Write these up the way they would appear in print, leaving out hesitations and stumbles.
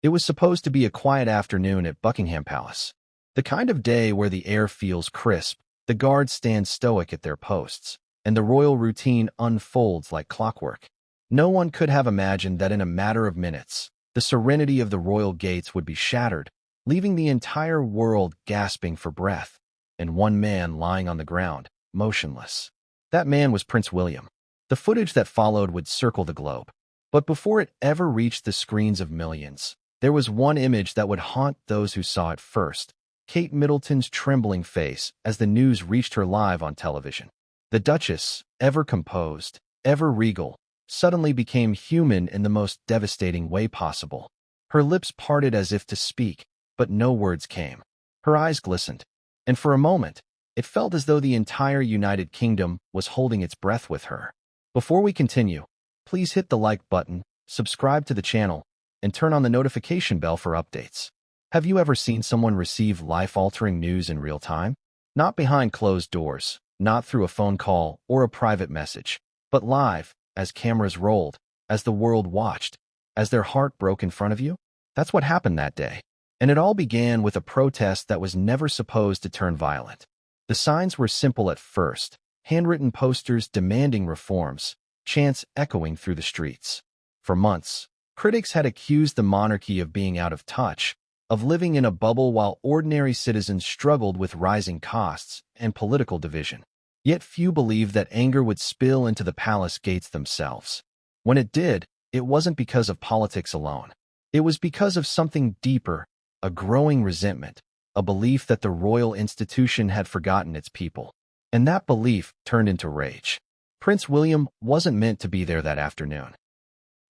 It was supposed to be a quiet afternoon at Buckingham Palace, the kind of day where the air feels crisp, the guards stand stoic at their posts, and the royal routine unfolds like clockwork. No one could have imagined that in a matter of minutes, the serenity of the royal gates would be shattered, leaving the entire world gasping for breath, and one man lying on the ground, motionless. That man was Prince William. The footage that followed would circle the globe. But before it ever reached the screens of millions, there was one image that would haunt those who saw it first: Kate Middleton's trembling face as the news reached her live on television. The Duchess, ever composed, ever regal, suddenly became human in the most devastating way possible. Her lips parted as if to speak, but no words came. Her eyes glistened, and for a moment, it felt as though the entire United Kingdom was holding its breath with her. Before we continue, please hit the like button, subscribe to the channel, and turn on the notification bell for updates. Have you ever seen someone receive life-altering news in real time? Not behind closed doors, not through a phone call or a private message, but live, as cameras rolled, as the world watched, as their heart broke in front of you? That's what happened that day. And it all began with a protest that was never supposed to turn violent. The signs were simple at first: handwritten posters demanding reforms, chants echoing through the streets. For months, critics had accused the monarchy of being out of touch, of living in a bubble while ordinary citizens struggled with rising costs and political division. Yet few believed that anger would spill into the palace gates themselves. When it did, it wasn't because of politics alone. It was because of something deeper: a growing resentment, a belief that the royal institution had forgotten its people. And that belief turned into rage. Prince William wasn't meant to be there that afternoon.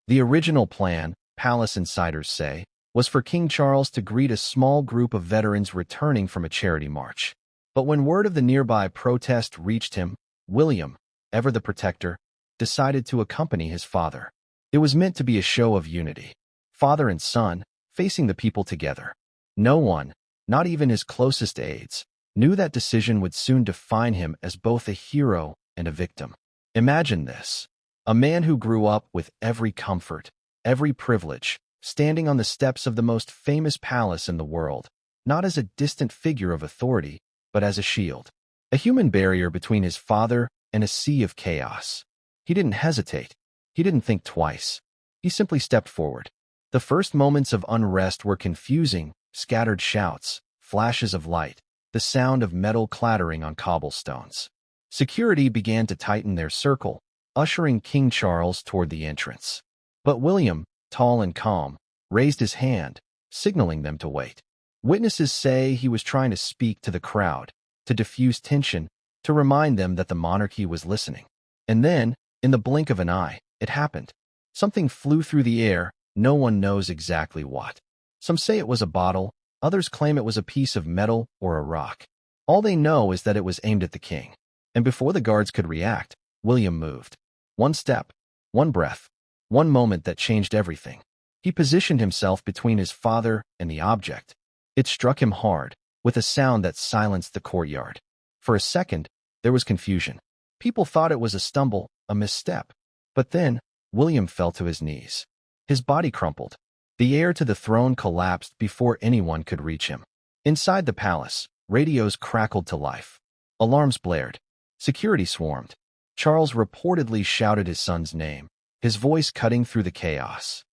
The original plan, palace insiders say, was for King Charles to greet a small group of veterans returning from a charity march. But when word of the nearby protest reached him, William, ever the protector, decided to accompany his father. It was meant to be a show of unity. Father and son, facing the people together. No one, not even his closest aides, knew that decision would soon define him as both a hero and a victim. Imagine this: a man who grew up with every comfort, every privilege, standing on the steps of the most famous palace in the world, not as a distant figure of authority, but as a shield, a human barrier between his father and a sea of chaos. He didn't hesitate. He didn't think twice. He simply stepped forward. The first moments of unrest were confusing: scattered shouts, flashes of light, the sound of metal clattering on cobblestones. Security began to tighten their circle, ushering King Charles toward the entrance. But William, tall and calm, raised his hand, signaling them to wait. Witnesses say he was trying to speak to the crowd, to diffuse tension, to remind them that the monarchy was listening. And then, in the blink of an eye, it happened. Something flew through the air, no one knows exactly what. Some say it was a bottle, others claim it was a piece of metal or a rock. All they know is that it was aimed at the king. And before the guards could react, William moved. One step, one breath, one moment that changed everything. He positioned himself between his father and the object. It struck him hard, with a sound that silenced the courtyard. For a second, there was confusion. People thought it was a stumble, a misstep. But then, William fell to his knees. His body crumpled. The heir to the throne collapsed before anyone could reach him. Inside the palace, radios crackled to life. Alarms blared. Security swarmed. Charles reportedly shouted his son's name, his voice cutting through the chaos.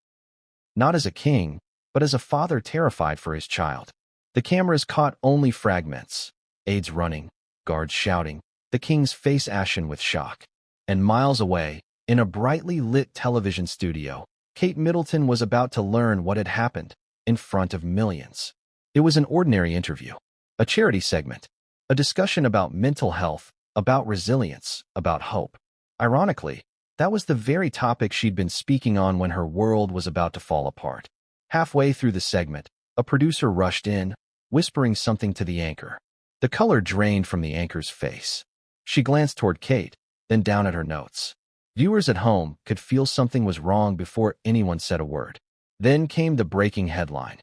Not as a king, but as a father terrified for his child. The cameras caught only fragments: aides running, guards shouting, the king's face ashen with shock. And miles away, in a brightly lit television studio, Kate Middleton was about to learn what had happened, in front of millions. It was an ordinary interview, a charity segment, a discussion about mental health, about resilience, about hope. Ironically, that was the very topic she'd been speaking on when her world was about to fall apart. Halfway through the segment, a producer rushed in, whispering something to the anchor. The color drained from the anchor's face. She glanced toward Kate, then down at her notes. Viewers at home could feel something was wrong before anyone said a word. Then came the breaking headline: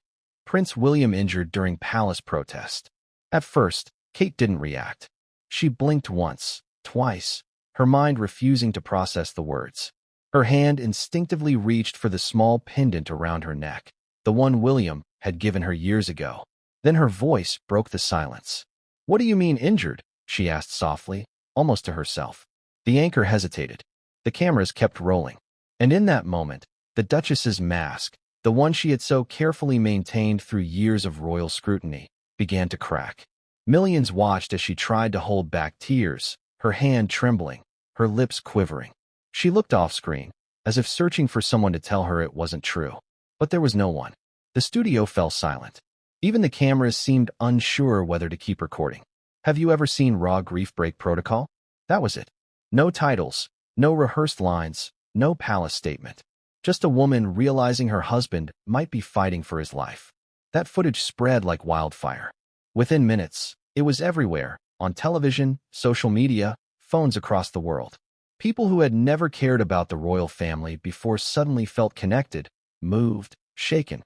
Prince William injured during palace protest. At first, Kate didn't react. She blinked once, twice, her mind refusing to process the words. Her hand instinctively reached for the small pendant around her neck. the one William had given her years ago. Then her voice broke the silence. "What do you mean injured?" she asked softly, almost to herself. The anchor hesitated. The cameras kept rolling. And in that moment, the Duchess's mask, the one she had so carefully maintained through years of royal scrutiny, began to crack. Millions watched as she tried to hold back tears, her hand trembling, her lips quivering. She looked off-screen, as if searching for someone to tell her it wasn't true. But there was no one. The studio fell silent. Even the cameras seemed unsure whether to keep recording. Have you ever seen Raw Grief Break Protocol? That was it. No titles, no rehearsed lines, no palace statement. Just a woman realizing her husband might be fighting for his life. That footage spread like wildfire. Within minutes, it was everywhere, on television, social media, phones across the world. People who had never cared about the royal family before suddenly felt connected, moved, shaken.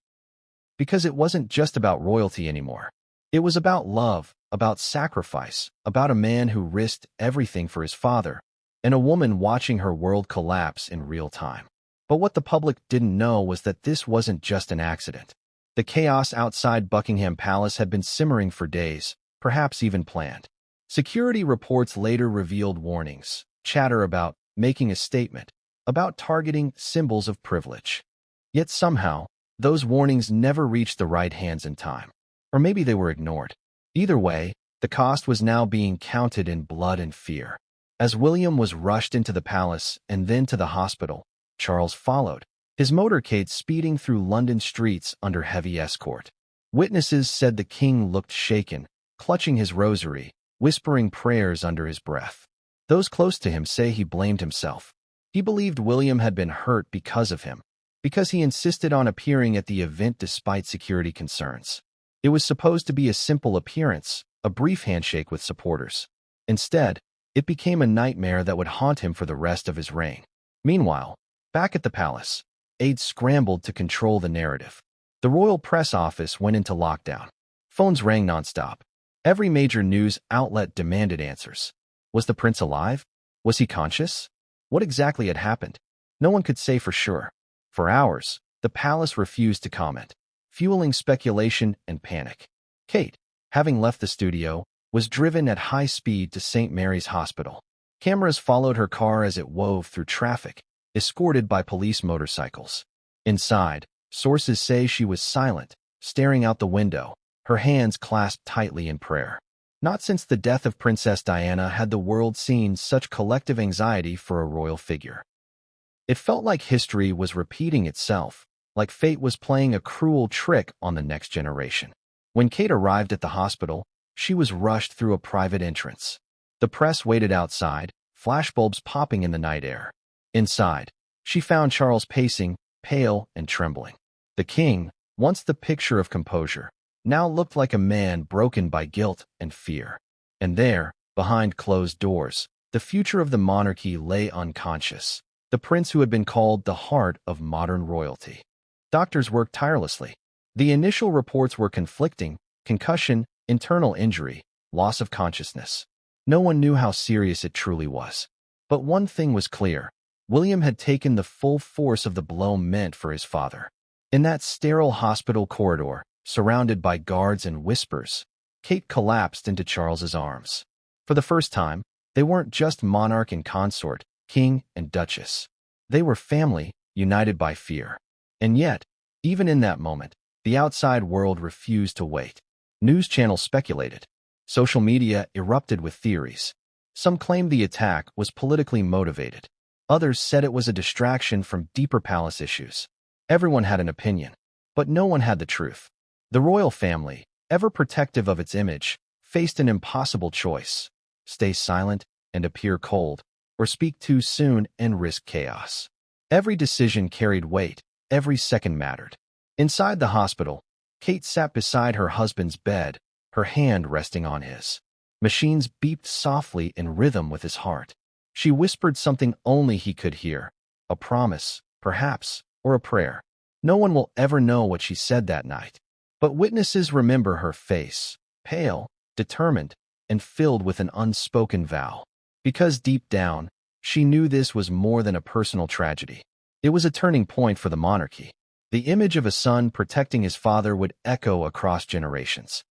Because it wasn't just about royalty anymore. It was about love, about sacrifice, about a man who risked everything for his father, and a woman watching her world collapse in real time. But what the public didn't know was that this wasn't just an accident. The chaos outside Buckingham Palace had been simmering for days, perhaps even planned. Security reports later revealed warnings, chatter about making a statement, about targeting symbols of privilege. Yet somehow, those warnings never reached the right hands in time. Or maybe they were ignored. Either way, the cost was now being counted in blood and fear. As William was rushed into the palace and then to the hospital, Charles followed, his motorcade speeding through London streets under heavy escort. Witnesses said the king looked shaken, clutching his rosary, whispering prayers under his breath. Those close to him say he blamed himself. He believed William had been hurt because of him, because he insisted on appearing at the event despite security concerns. It was supposed to be a simple appearance, a brief handshake with supporters. Instead, it became a nightmare that would haunt him for the rest of his reign. Meanwhile, back at the palace, aides scrambled to control the narrative. The royal press office went into lockdown. Phones rang nonstop. Every major news outlet demanded answers. Was the prince alive? Was he conscious? What exactly had happened? No one could say for sure. For hours, the palace refused to comment, fueling speculation and panic. Kate, having left the studio, was driven at high speed to St. Mary's Hospital. Cameras followed her car as it wove through traffic, escorted by police motorcycles. Inside, sources say she was silent, staring out the window, her hands clasped tightly in prayer. Not since the death of Princess Diana had the world seen such collective anxiety for a royal figure. It felt like history was repeating itself, like fate was playing a cruel trick on the next generation. When Kate arrived at the hospital, she was rushed through a private entrance. The press waited outside, flashbulbs popping in the night air. Inside, she found Charles pacing, pale and trembling. The king, once the picture of composure, now looked like a man broken by guilt and fear. And there, behind closed doors, the future of the monarchy lay unconscious. The prince who had been called the heart of modern royalty. Doctors worked tirelessly. The initial reports were conflicting: concussion, internal injury, loss of consciousness. No one knew how serious it truly was. But one thing was clear: William had taken the full force of the blow meant for his father. In that sterile hospital corridor, surrounded by guards and whispers, Kate collapsed into Charles's arms. For the first time, they weren't just monarch and consort, king and duchess. They were family, united by fear. And yet, even in that moment, the outside world refused to wait. News channels speculated. Social media erupted with theories. Some claimed the attack was politically motivated. Others said it was a distraction from deeper palace issues. Everyone had an opinion, but no one had the truth. The royal family, ever protective of its image, faced an impossible choice: stay silent and appear cold, or speak too soon and risk chaos. Every decision carried weight, every second mattered. Inside the hospital, Kate sat beside her husband's bed, her hand resting on his. Machines beeped softly in rhythm with his heart. She whispered something only he could hear, a promise, perhaps, or a prayer. No one will ever know what she said that night. But witnesses remember her face, pale, determined, and filled with an unspoken vow. Because deep down, she knew this was more than a personal tragedy. It was a turning point for the monarchy. The image of a son protecting his father would echo across generations.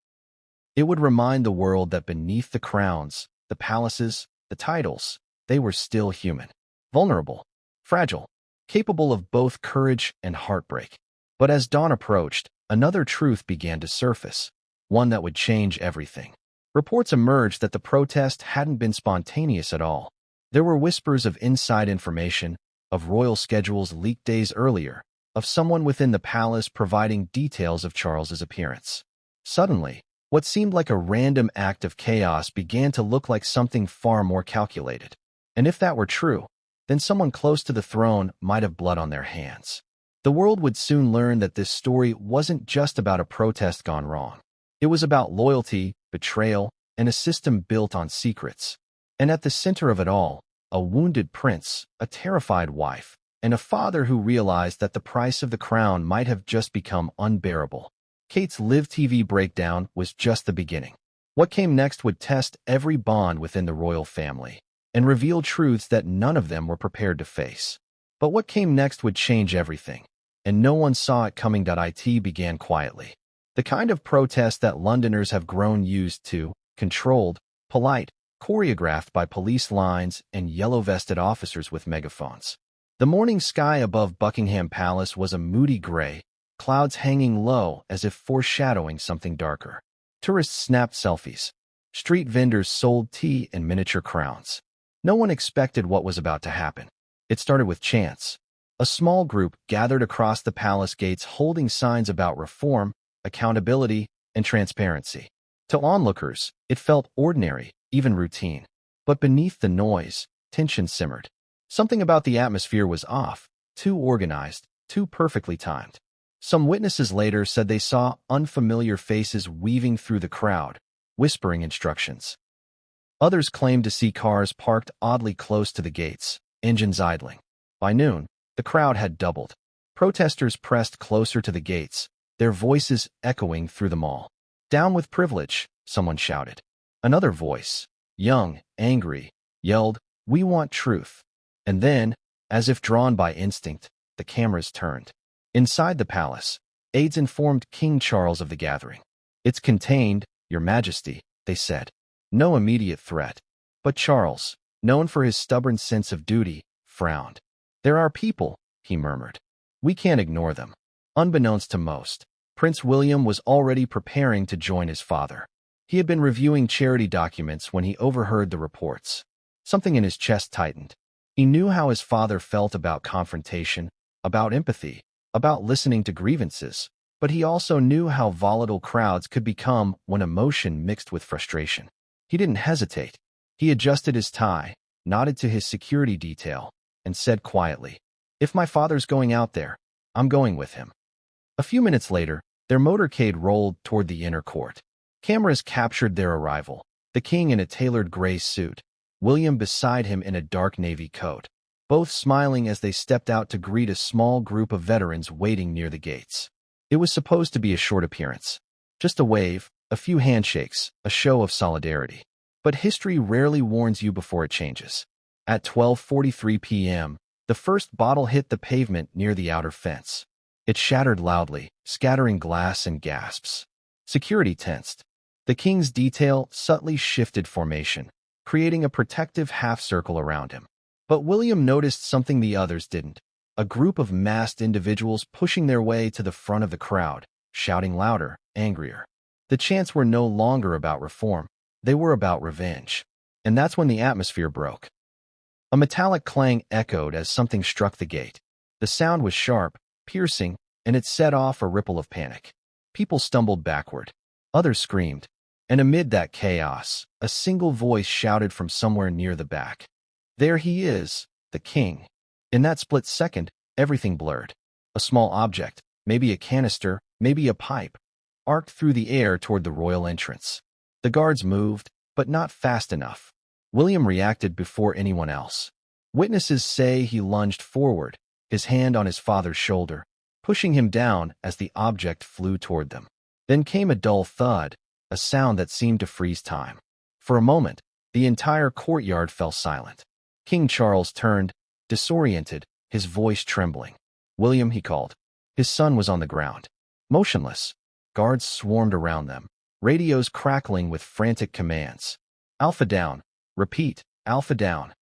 It would remind the world that beneath the crowns, the palaces, the titles, they were still human, vulnerable, fragile, capable of both courage and heartbreak. But as dawn approached, another truth began to surface, one that would change everything. Reports emerged that the protest hadn't been spontaneous at all. There were whispers of inside information, of royal schedules leaked days earlier, of someone within the palace providing details of Charles's appearance. Suddenly, what seemed like a random act of chaos began to look like something far more calculated. And if that were true, then someone close to the throne might have blood on their hands. The world would soon learn that this story wasn't just about a protest gone wrong. It was about loyalty, betrayal, and a system built on secrets. And at the center of it all, a wounded prince, a terrified wife, and a father who realized that the price of the crown might have just become unbearable. Kate's live TV breakdown was just the beginning. What came next would test every bond within the royal family and reveal truths that none of them were prepared to face. But what came next would change everything, and no one saw it coming. It began quietly. The kind of protest that Londoners have grown used to, controlled, polite, choreographed by police lines and yellow-vested officers with megaphones. The morning sky above Buckingham Palace was a moody gray, clouds hanging low as if foreshadowing something darker. Tourists snapped selfies. Street vendors sold tea and miniature crowns. No one expected what was about to happen. It started with chance. A small group gathered across the palace gates holding signs about reform, accountability, and transparency. To onlookers, it felt ordinary, even routine. But beneath the noise, tension simmered. Something about the atmosphere was off, too organized, too perfectly timed. Some witnesses later said they saw unfamiliar faces weaving through the crowd, whispering instructions. Others claimed to see cars parked oddly close to the gates, engines idling. By noon, the crowd had doubled. Protesters pressed closer to the gates, their voices echoing through the mall. "Down with privilege," someone shouted. Another voice, young, angry, yelled, "We want truth." And then, as if drawn by instinct, the cameras turned. Inside the palace, aides informed King Charles of the gathering. "It's contained, Your Majesty," they said. No immediate threat. But Charles, known for his stubborn sense of duty, frowned. "There are people," he murmured. "We can't ignore them." Unbeknownst to most, Prince William was already preparing to join his father. He had been reviewing charity documents when he overheard the reports. Something in his chest tightened. He knew how his father felt about confrontation, about empathy, about listening to grievances, but he also knew how volatile crowds could become when emotion mixed with frustration. He didn't hesitate. He adjusted his tie, nodded to his security detail, and said quietly, "If my father's going out there, I'm going with him." A few minutes later, their motorcade rolled toward the inner court. Cameras captured their arrival, the king in a tailored gray suit, William beside him in a dark navy coat, both smiling as they stepped out to greet a small group of veterans waiting near the gates. It was supposed to be a short appearance. Just a wave, a few handshakes, a show of solidarity. But history rarely warns you before it changes. At 12:43 p.m., the first bottle hit the pavement near the outer fence. It shattered loudly, scattering glass and gasps. Security tensed. The king's detail subtly shifted formation, creating a protective half-circle around him. But William noticed something the others didn't. A group of masked individuals pushing their way to the front of the crowd, shouting louder, angrier. The chants were no longer about reform. They were about revenge. And that's when the atmosphere broke. A metallic clang echoed as something struck the gate. The sound was sharp, piercing, and it set off a ripple of panic. People stumbled backward. Others screamed. And amid that chaos, a single voice shouted from somewhere near the back. "There he is, the king." In that split second, everything blurred. A small object, maybe a canister, maybe a pipe, arced through the air toward the royal entrance. The guards moved, but not fast enough. William reacted before anyone else. Witnesses say he lunged forward, his hand on his father's shoulder, pushing him down as the object flew toward them. Then came a dull thud, a sound that seemed to freeze time. For a moment, the entire courtyard fell silent. King Charles turned, disoriented, his voice trembling. "William," he called. His son was on the ground, motionless. Guards swarmed around them, radios crackling with frantic commands. Alpha down. Repeat, Alpha down.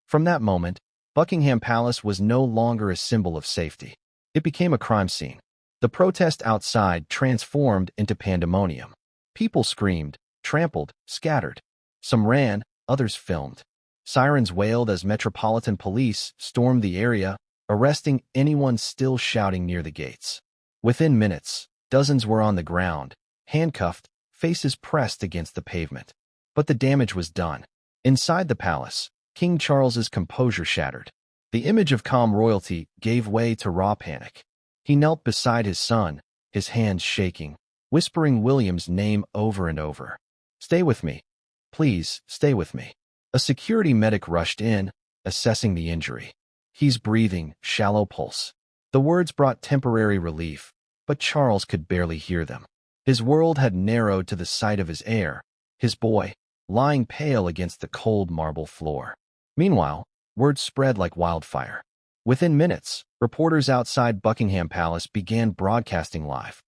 From that moment, Buckingham Palace was no longer a symbol of safety. It became a crime scene. The protest outside transformed into pandemonium. People screamed, trampled, scattered. Some ran, others filmed. Sirens wailed as Metropolitan Police stormed the area, arresting anyone still shouting near the gates. Within minutes, dozens were on the ground, handcuffed, faces pressed against the pavement. But the damage was done. Inside the palace, King Charles's composure shattered. The image of calm royalty gave way to raw panic. He knelt beside his son, his hands shaking, whispering William's name over and over. "Stay with me. Please, stay with me." A security medic rushed in, assessing the injury. "He's breathing, shallow pulse." The words brought temporary relief, but Charles could barely hear them. His world had narrowed to the sight of his heir, his boy, lying pale against the cold marble floor. Meanwhile, word spread like wildfire. Within minutes, reporters outside Buckingham Palace began broadcasting live.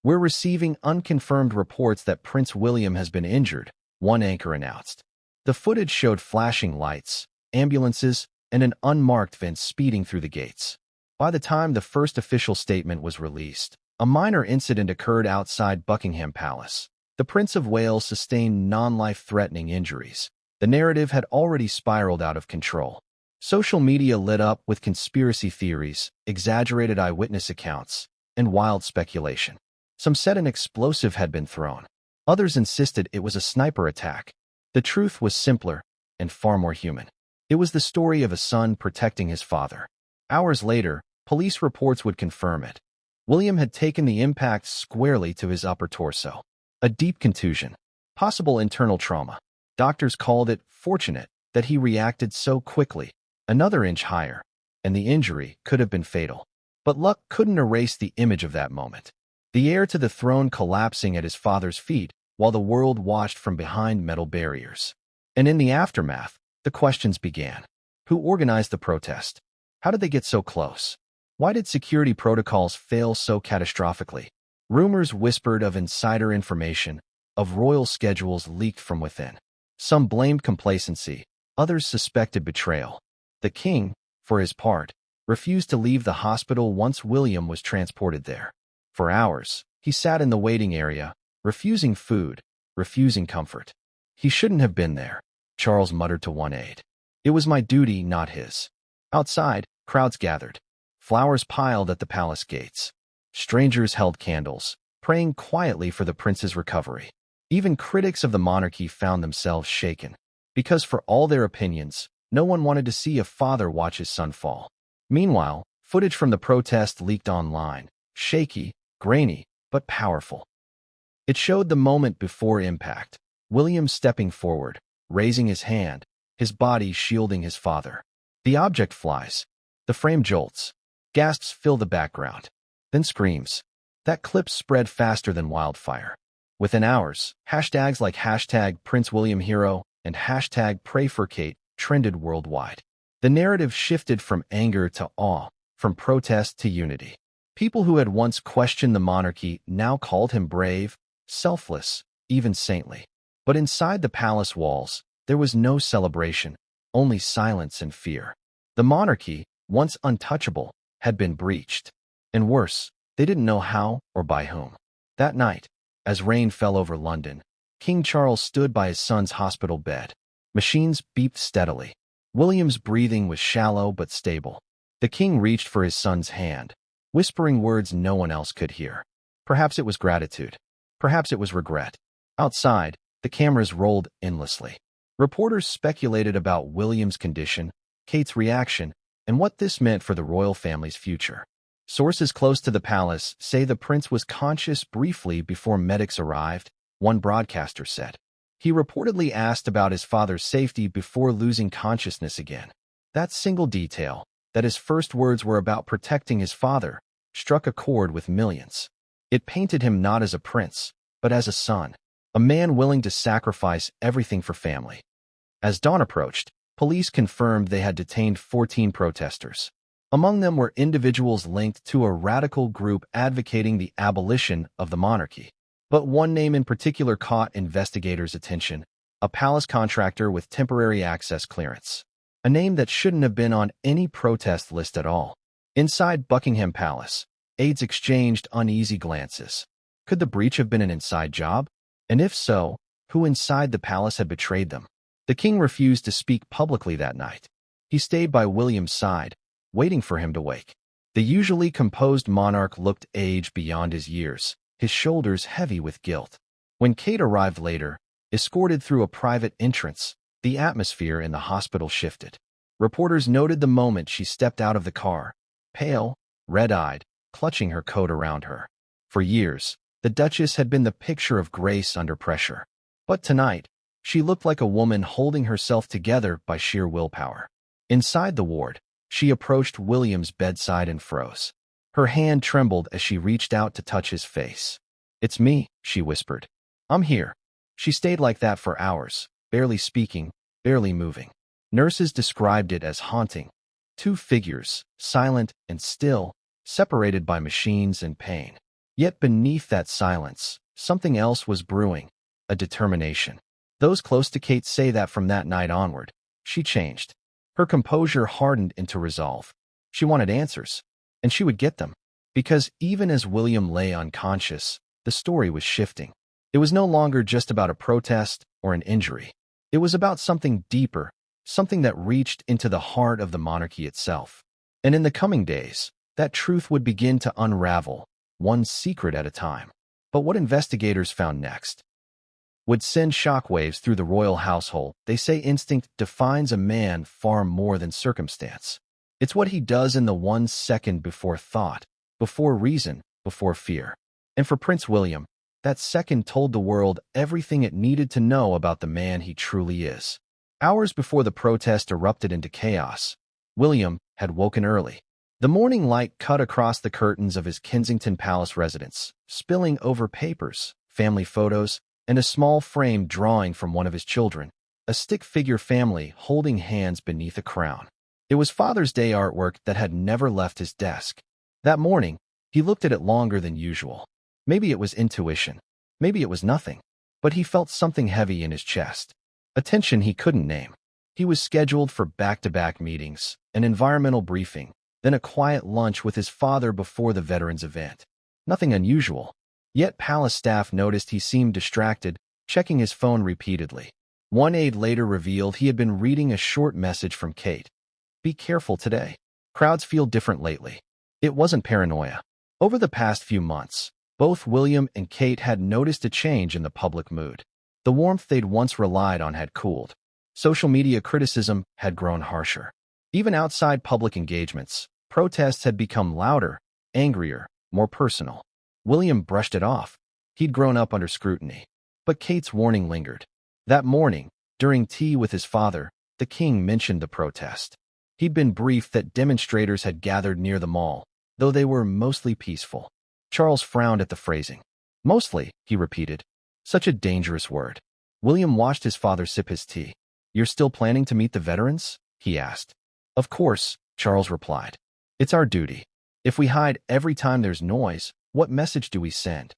"We're receiving unconfirmed reports that Prince William has been injured," one anchor announced. The footage showed flashing lights, ambulances, and an unmarked Vince speeding through the gates. By the time the first official statement was released, a minor incident occurred outside Buckingham Palace. The Prince of Wales sustained non-life-threatening injuries. The narrative had already spiraled out of control. Social media lit up with conspiracy theories, exaggerated eyewitness accounts, and wild speculation. Some said an explosive had been thrown. Others insisted it was a sniper attack. The truth was simpler and far more human. It was the story of a son protecting his father. Hours later, police reports would confirm it. William had taken the impact squarely to his upper torso. A deep contusion. Possible internal trauma. Doctors called it fortunate that he reacted so quickly. Another inch higher, and the injury could have been fatal. But luck couldn't erase the image of that moment. The heir to the throne collapsing at his father's feet while the world watched from behind metal barriers. And in the aftermath, the questions began. Who organized the protest? How did they get so close? Why did security protocols fail so catastrophically? Rumors whispered of insider information, of royal schedules leaked from within. Some blamed complacency, others suspected betrayal. The king, for his part, refused to leave the hospital once William was transported there. For hours, he sat in the waiting area, refusing food, refusing comfort. "He shouldn't have been there," Charles muttered to one aide. "It was my duty, not his." Outside, crowds gathered. Flowers piled at the palace gates. Strangers held candles, praying quietly for the prince's recovery. Even critics of the monarchy found themselves shaken, because for all their opinions, no one wanted to see a father watch his son fall. Meanwhile, footage from the protest leaked online, shaky, grainy, but powerful. It showed the moment before impact. William stepping forward, raising his hand, his body shielding his father. The object flies. The frame jolts. Gasps fill the background. Then screams. That clip spread faster than wildfire. Within hours, hashtags like #PrinceWilliamHero and #PrayForKate trended worldwide. The narrative shifted from anger to awe, from protest to unity. People who had once questioned the monarchy now called him brave, selfless, even saintly. But inside the palace walls, there was no celebration, only silence and fear. The monarchy, once untouchable, had been breached. And worse, they didn't know how or by whom. That night, as rain fell over London, King Charles stood by his son's hospital bed. Machines beeped steadily. William's breathing was shallow but stable. The king reached for his son's hand, whispering words no one else could hear. Perhaps it was gratitude. Perhaps it was regret. Outside, the cameras rolled endlessly. Reporters speculated about William's condition, Kate's reaction, and what this meant for the royal family's future. Sources close to the palace say the prince was conscious briefly before medics arrived, one broadcaster said. He reportedly asked about his father's safety before losing consciousness again. That single detail, that his first words were about protecting his father, struck a chord with millions. It painted him not as a prince, but as a son, a man willing to sacrifice everything for family. As dawn approached, police confirmed they had detained 14 protesters. Among them were individuals linked to a radical group advocating the abolition of the monarchy. But one name in particular caught investigators' attention: a palace contractor with temporary access clearance. A name that shouldn't have been on any protest list at all. Inside Buckingham Palace, aides exchanged uneasy glances. Could the breach have been an inside job? And if so, who inside the palace had betrayed them? The king refused to speak publicly that night. He stayed by William's side, waiting for him to wake. The usually composed monarch looked aged beyond his years, his shoulders heavy with guilt. When Kate arrived later, escorted through a private entrance, the atmosphere in the hospital shifted. Reporters noted the moment she stepped out of the car, pale, red-eyed, clutching her coat around her. For years, the Duchess had been the picture of grace under pressure. But tonight, she looked like a woman holding herself together by sheer willpower. Inside the ward, she approached William's bedside and froze. Her hand trembled as she reached out to touch his face. "It's me," she whispered. "I'm here." She stayed like that for hours, barely speaking, barely moving. Nurses described it as haunting. Two figures, silent and still, separated by machines and pain. Yet beneath that silence, something else was brewing, a determination. Those close to Kate say that from that night onward, she changed. Her composure hardened into resolve. She wanted answers, and she would get them. Because even as William lay unconscious, the story was shifting. It was no longer just about a protest or an injury. It was about something deeper, something that reached into the heart of the monarchy itself. And in the coming days, that truth would begin to unravel, one secret at a time. But what investigators found next would send shockwaves through the royal household. They say instinct defines a man far more than circumstance. It's what he does in the 1 second before thought, before reason, before fear. And for Prince William, that second told the world everything it needed to know about the man he truly is. Hours before the protest erupted into chaos, William had woken early. The morning light cut across the curtains of his Kensington Palace residence, spilling over papers, family photos, and a small framed drawing from one of his children, a stick-figure family holding hands beneath a crown. It was Father's Day artwork that had never left his desk. That morning, he looked at it longer than usual. Maybe it was intuition. Maybe it was nothing. But he felt something heavy in his chest. A tension he couldn't name. He was scheduled for back-to-back meetings, an environmental briefing, then a quiet lunch with his father before the veterans event. Nothing unusual. Yet palace staff noticed he seemed distracted, checking his phone repeatedly. One aide later revealed he had been reading a short message from Kate. "Be careful today. Crowds feel different lately." It wasn't paranoia. Over the past few months, both William and Kate had noticed a change in the public mood. The warmth they'd once relied on had cooled. Social media criticism had grown harsher. Even outside public engagements, protests had become louder, angrier, more personal. William brushed it off. He'd grown up under scrutiny. But Kate's warning lingered. That morning, during tea with his father, the king mentioned the protest. He'd been briefed that demonstrators had gathered near the mall, though they were mostly peaceful. Charles frowned at the phrasing. "Mostly," he repeated. Such a dangerous word. William watched his father sip his tea. "You're still planning to meet the veterans?" he asked. "Of course," Charles replied. "It's our duty. If we hide every time there's noise, what message do we send?"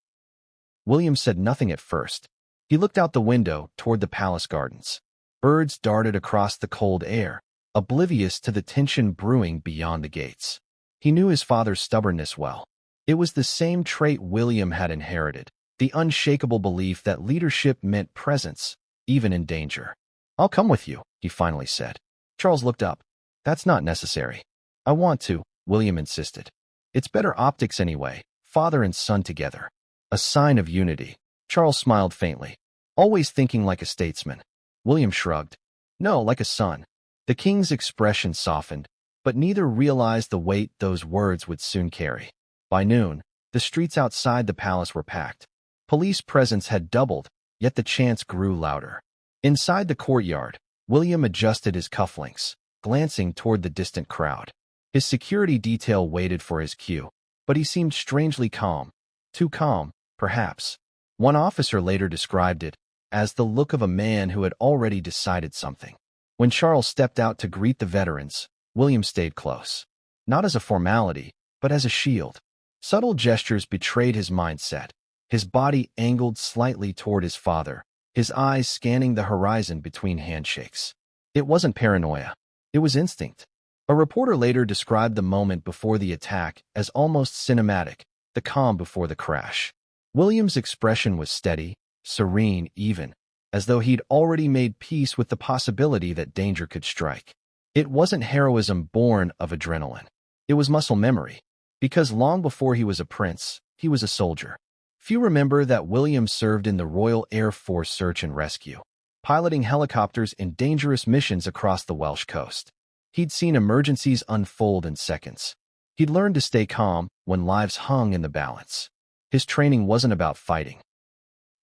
William said nothing at first. He looked out the window toward the palace gardens. Birds darted across the cold air, oblivious to the tension brewing beyond the gates. He knew his father's stubbornness well. It was the same trait William had inherited, the unshakable belief that leadership meant presence, even in danger. "I'll come with you," he finally said. Charles looked up. "That's not necessary." "I want to," William insisted. "It's better optics anyway, father and son together. A sign of unity." Charles smiled faintly. "Always thinking like a statesman." William shrugged. "No, like a son." The king's expression softened, but neither realized the weight those words would soon carry. By noon, the streets outside the palace were packed. Police presence had doubled, yet the chants grew louder. Inside the courtyard, William adjusted his cufflinks, glancing toward the distant crowd. His security detail waited for his cue, but he seemed strangely calm. Too calm, perhaps. One officer later described it as the look of a man who had already decided something. When Charles stepped out to greet the veterans, William stayed close. not as a formality, but as a shield. Subtle gestures betrayed his mindset. His body angled slightly toward his father, his eyes scanning the horizon between handshakes. It wasn't paranoia. It was instinct. A reporter later described the moment before the attack as almost cinematic, the calm before the crash. William's expression was steady, serene even, as though he'd already made peace with the possibility that danger could strike. It wasn't heroism born of adrenaline. It was muscle memory, because long before he was a prince, he was a soldier. Few remember that William served in the Royal Air Force Search and Rescue, piloting helicopters in dangerous missions across the Welsh coast. He'd seen emergencies unfold in seconds. He'd learned to stay calm when lives hung in the balance. His training wasn't about fighting.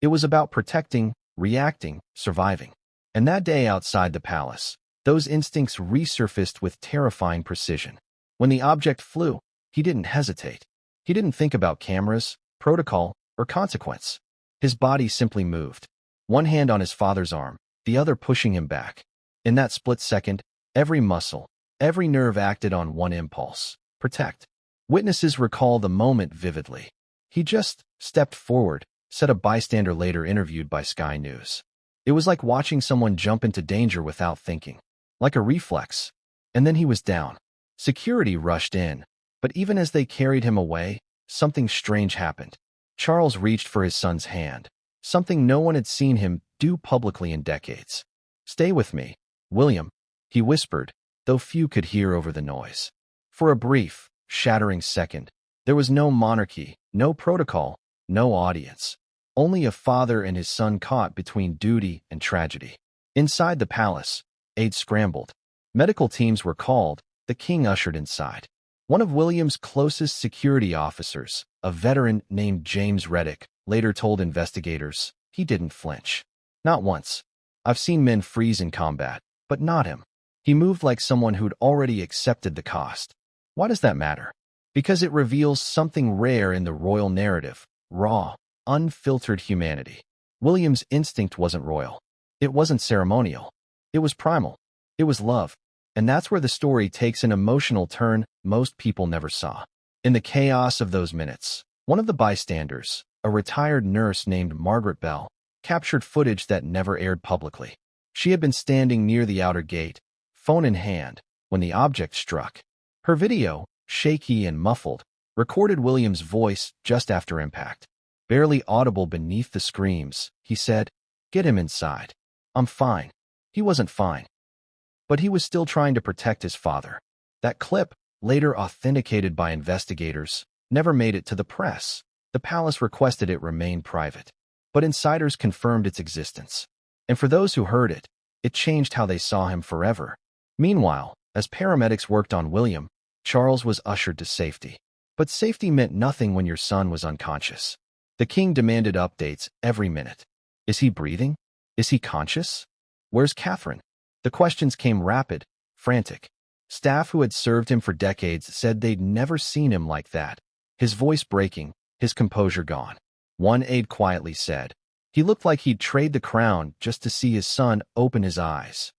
It was about protecting, reacting, surviving. And that day outside the palace, those instincts resurfaced with terrifying precision. When the object flew, he didn't hesitate. He didn't think about cameras, protocol, or consequence. His body simply moved, one hand on his father's arm, the other pushing him back. In that split second, every muscle, every nerve acted on one impulse: protect. Witnesses recall the moment vividly. He just stepped forward, said a bystander later interviewed by Sky News. It was like watching someone jump into danger without thinking, like a reflex. And then he was down. Security rushed in, but even as they carried him away, something strange happened. Charles reached for his son's hand, something no one had seen him do publicly in decades. "Stay with me, William," he whispered, though few could hear over the noise. For a brief, shattering second, there was no monarchy, no protocol, no audience. Only a father and his son caught between duty and tragedy. Inside the palace, aides scrambled. Medical teams were called. The king ushered inside. One of William's closest security officers, a veteran named James Reddick, later told investigators, he didn't flinch. Not once. "I've seen men freeze in combat, but not him." He moved like someone who'd already accepted the cost. Why does that matter? Because it reveals something rare in the royal narrative: raw, unfiltered humanity. William's instinct wasn't royal. It wasn't ceremonial. It was primal. It was love. And that's where the story takes an emotional turn most people never saw. In the chaos of those minutes, one of the bystanders, a retired nurse named Margaret Bell, captured footage that never aired publicly. She had been standing near the outer gate, phone in hand, when the object struck. Her video, shaky and muffled, recorded William's voice just after impact. Barely audible beneath the screams, he said, "Get him inside. I'm fine." He wasn't fine. But he was still trying to protect his father. That clip, later authenticated by investigators, never made it to the press. The palace requested it remain private. But insiders confirmed its existence. And for those who heard it, it changed how they saw him forever. Meanwhile, as paramedics worked on William, Charles was ushered to safety. But safety meant nothing when your son was unconscious. The king demanded updates every minute. Is he breathing? Is he conscious? Where's Catherine? The questions came rapid, frantic. Staff who had served him for decades said they'd never seen him like that. His voice breaking, his composure gone. One aide quietly said, "He looked like he'd trade the crown just to see his son open his eyes."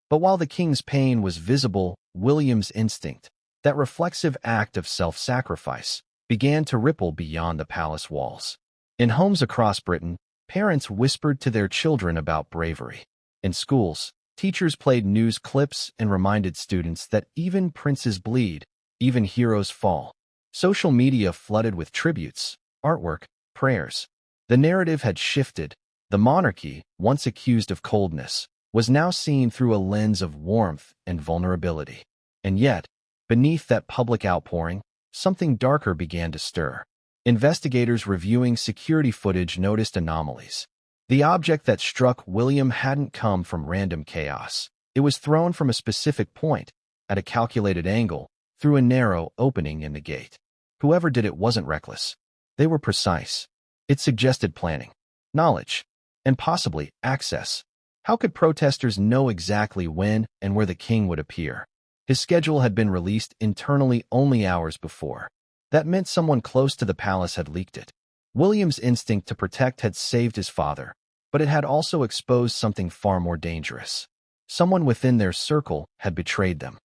But while the king's pain was visible, William's instinct, that reflexive act of self-sacrifice, began to ripple beyond the palace walls. In homes across Britain, parents whispered to their children about bravery. In schools, teachers played news clips and reminded students that even princes bleed, even heroes fall. Social media flooded with tributes, artwork, prayers. The narrative had shifted. The monarchy, once accused of coldness, was now seen through a lens of warmth and vulnerability. And yet, beneath that public outpouring, something darker began to stir. Investigators reviewing security footage noticed anomalies. The object that struck William hadn't come from random chaos. It was thrown from a specific point, at a calculated angle, through a narrow opening in the gate. Whoever did it wasn't reckless. They were precise. It suggested planning, knowledge, and possibly access. How could protesters know exactly when and where the king would appear? His schedule had been released internally only hours before. That meant someone close to the palace had leaked it. William's instinct to protect had saved his father, but it had also exposed something far more dangerous. Someone within their circle had betrayed them.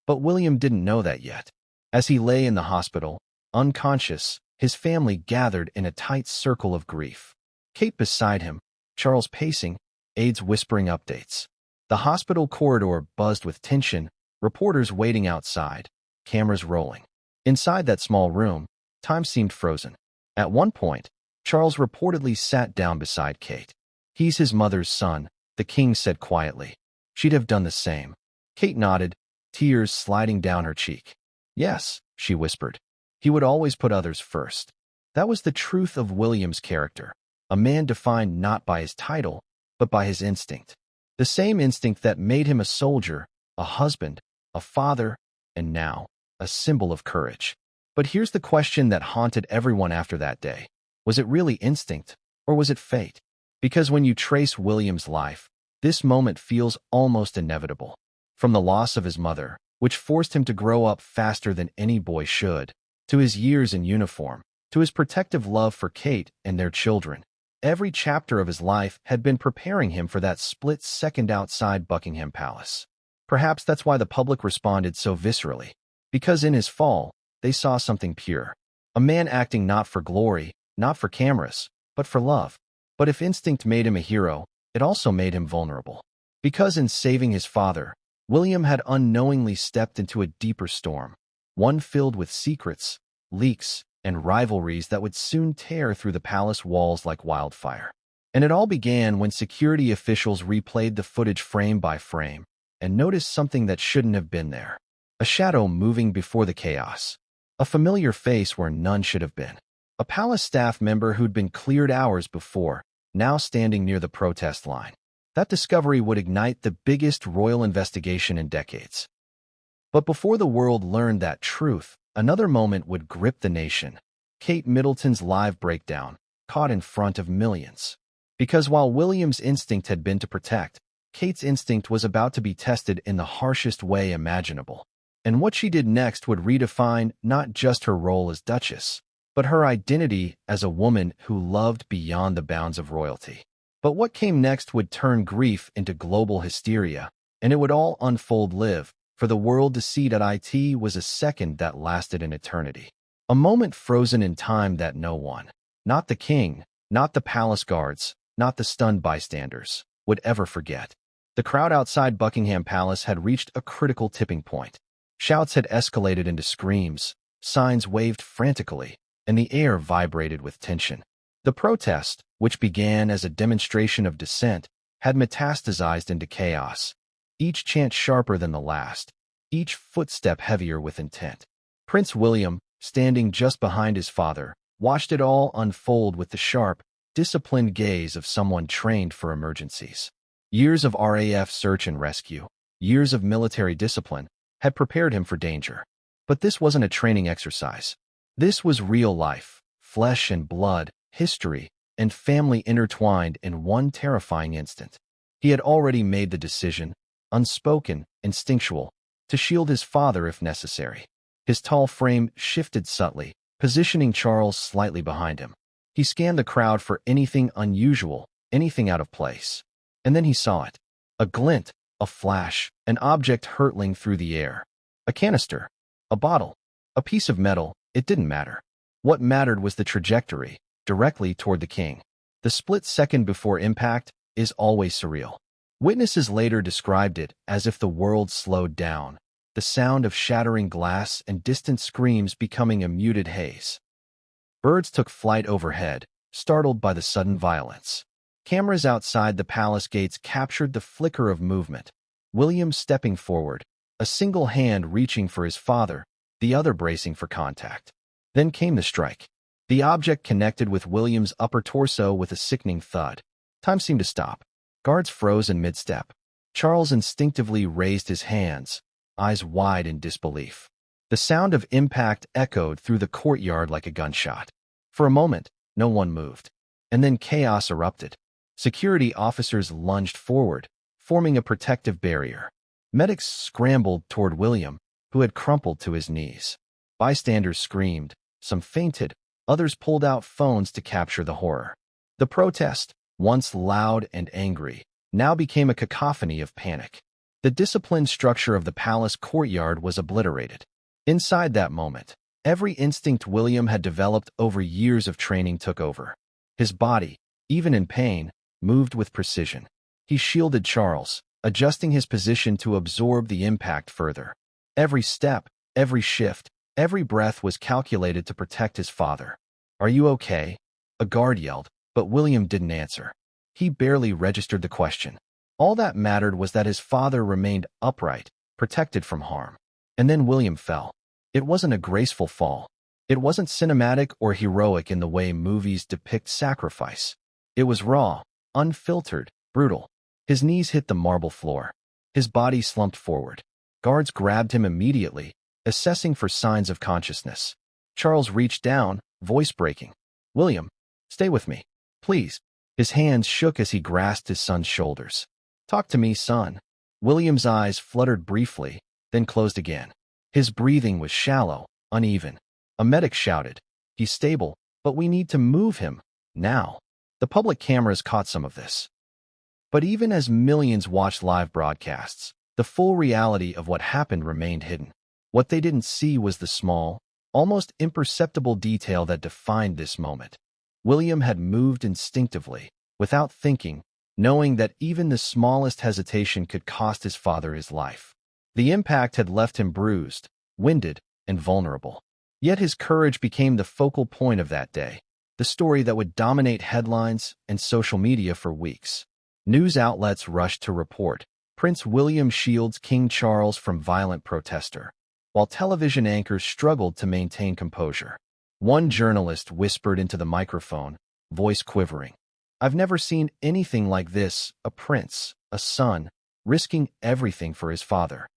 But William didn't know that yet. As he lay in the hospital, unconscious, his family gathered in a tight circle of grief. Kate beside him, Charles pacing, aides whispering updates. The hospital corridor buzzed with tension, reporters waiting outside, cameras rolling. Inside that small room, time seemed frozen. At one point, Charles reportedly sat down beside Kate. "He's his mother's son," the king said quietly. "She'd have done the same." Kate nodded, tears sliding down her cheek. "Yes," she whispered. "He would always put others first." That was the truth of William's character, a man defined not by his title, but by his instinct. The same instinct that made him a soldier, a husband, a father, and now, a symbol of courage. But here's the question that haunted everyone after that day. Was it really instinct, or was it fate? Because when you trace William's life, this moment feels almost inevitable. From the loss of his mother, which forced him to grow up faster than any boy should, to his years in uniform, to his protective love for Kate and their children, every chapter of his life had been preparing him for that split second outside Buckingham Palace. Perhaps that's why the public responded so viscerally, because in his fall, they saw something pure. A man acting not for glory, not for cameras, but for love. But if instinct made him a hero, it also made him vulnerable. Because in saving his father, William had unknowingly stepped into a deeper storm, one filled with secrets, leaks, and rivalries that would soon tear through the palace walls like wildfire. And it all began when security officials replayed the footage frame by frame and noticed something that shouldn't have been there. A shadow moving before the chaos. A familiar face where none should have been. A palace staff member who'd been cleared hours before, now standing near the protest line. That discovery would ignite the biggest royal investigation in decades. But before the world learned that truth, another moment would grip the nation. Kate Middleton's live breakdown, caught in front of millions. Because while William's instinct had been to protect, Kate's instinct was about to be tested in the harshest way imaginable. And what she did next would redefine not just her role as Duchess, but her identity as a woman who loved beyond the bounds of royalty. But what came next would turn grief into global hysteria, and it would all unfold live, for the world to see that it was a second that lasted an eternity. A moment frozen in time that no one, not the king, not the palace guards, not the stunned bystanders, would ever forget. The crowd outside Buckingham Palace had reached a critical tipping point. Shouts had escalated into screams, signs waved frantically, and the air vibrated with tension. The protest, which began as a demonstration of dissent, had metastasized into chaos, each chant sharper than the last, each footstep heavier with intent. Prince William, standing just behind his father, watched it all unfold with the sharp, disciplined gaze of someone trained for emergencies. Years of RAF search and rescue, years of military discipline, had prepared him for danger. But this wasn't a training exercise. This was real life, flesh and blood, history, and family intertwined in one terrifying instant. He had already made the decision, unspoken, instinctual, to shield his father if necessary. His tall frame shifted subtly, positioning Charles slightly behind him. He scanned the crowd for anything unusual, anything out of place. And then he saw it. A glint, a flash, an object hurtling through the air. A canister, a bottle, a piece of metal, it didn't matter. What mattered was the trajectory, directly toward the king. The split second before impact is always surreal. Witnesses later described it as if the world slowed down, the sound of shattering glass and distant screams becoming a muted haze. Birds took flight overhead, startled by the sudden violence. Cameras outside the palace gates captured the flicker of movement. William stepping forward, a single hand reaching for his father, the other bracing for contact. Then came the strike. The object connected with William's upper torso with a sickening thud. Time seemed to stop. Guards froze in mid-step. Charles instinctively raised his hands, eyes wide in disbelief. The sound of impact echoed through the courtyard like a gunshot. For a moment, no one moved. And then chaos erupted. Security officers lunged forward, forming a protective barrier. Medics scrambled toward William, who had crumpled to his knees. Bystanders screamed, some fainted, others pulled out phones to capture the horror. The protest, once loud and angry, now became a cacophony of panic. The disciplined structure of the palace courtyard was obliterated. Inside that moment, every instinct William had developed over years of training took over. His body, even in pain, moved with precision. He shielded Charles, adjusting his position to absorb the impact further. Every step, every shift, every breath was calculated to protect his father. "Are you okay?" a guard yelled, but William didn't answer. He barely registered the question. All that mattered was that his father remained upright, protected from harm. And then William fell. It wasn't a graceful fall. It wasn't cinematic or heroic in the way movies depict sacrifice. It was raw, unfiltered, brutal. His knees hit the marble floor. His body slumped forward. Guards grabbed him immediately, assessing for signs of consciousness. Charles reached down, voice breaking. "William, stay with me, please." His hands shook as he grasped his son's shoulders. "Talk to me, son." William's eyes fluttered briefly, then closed again. His breathing was shallow, uneven. A medic shouted, "He's stable, but we need to move him, now." The public cameras caught some of this. But even as millions watched live broadcasts, the full reality of what happened remained hidden. What they didn't see was the small, almost imperceptible detail that defined this moment. William had moved instinctively, without thinking, knowing that even the smallest hesitation could cost his father his life. The impact had left him bruised, winded, and vulnerable. Yet his courage became the focal point of that day, the story that would dominate headlines and social media for weeks. News outlets rushed to report, Prince William shields King Charles from violent protester, while television anchors struggled to maintain composure. One journalist whispered into the microphone, voice quivering, "I've never seen anything like this, a prince, a son, risking everything for his father."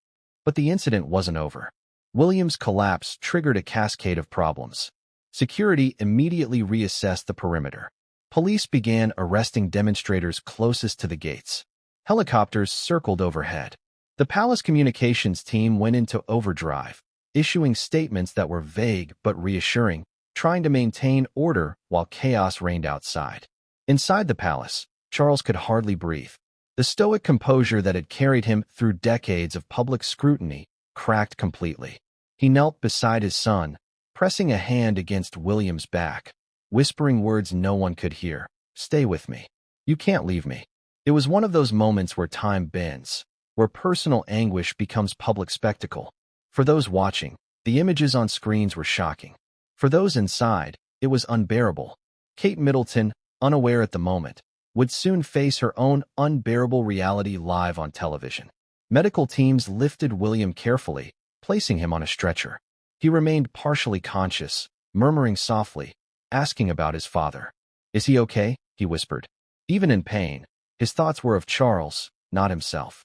But the incident wasn't over. William's collapse triggered a cascade of problems. Security immediately reassessed the perimeter. Police began arresting demonstrators closest to the gates. Helicopters circled overhead. The palace communications team went into overdrive, issuing statements that were vague but reassuring, trying to maintain order while chaos reigned outside. Inside the palace, Charles could hardly breathe. The stoic composure that had carried him through decades of public scrutiny cracked completely. He knelt beside his son, pressing a hand against William's back, whispering words no one could hear. "Stay with me. You can't leave me." It was one of those moments where time bends, where personal anguish becomes public spectacle. For those watching, the images on screens were shocking. For those inside, it was unbearable. Kate Middleton, unaware at the moment, would soon face her own unbearable reality live on television. Medical teams lifted William carefully, placing him on a stretcher. He remained partially conscious, murmuring softly, asking about his father. "Is he okay?" he whispered. Even in pain, his thoughts were of Charles, not himself.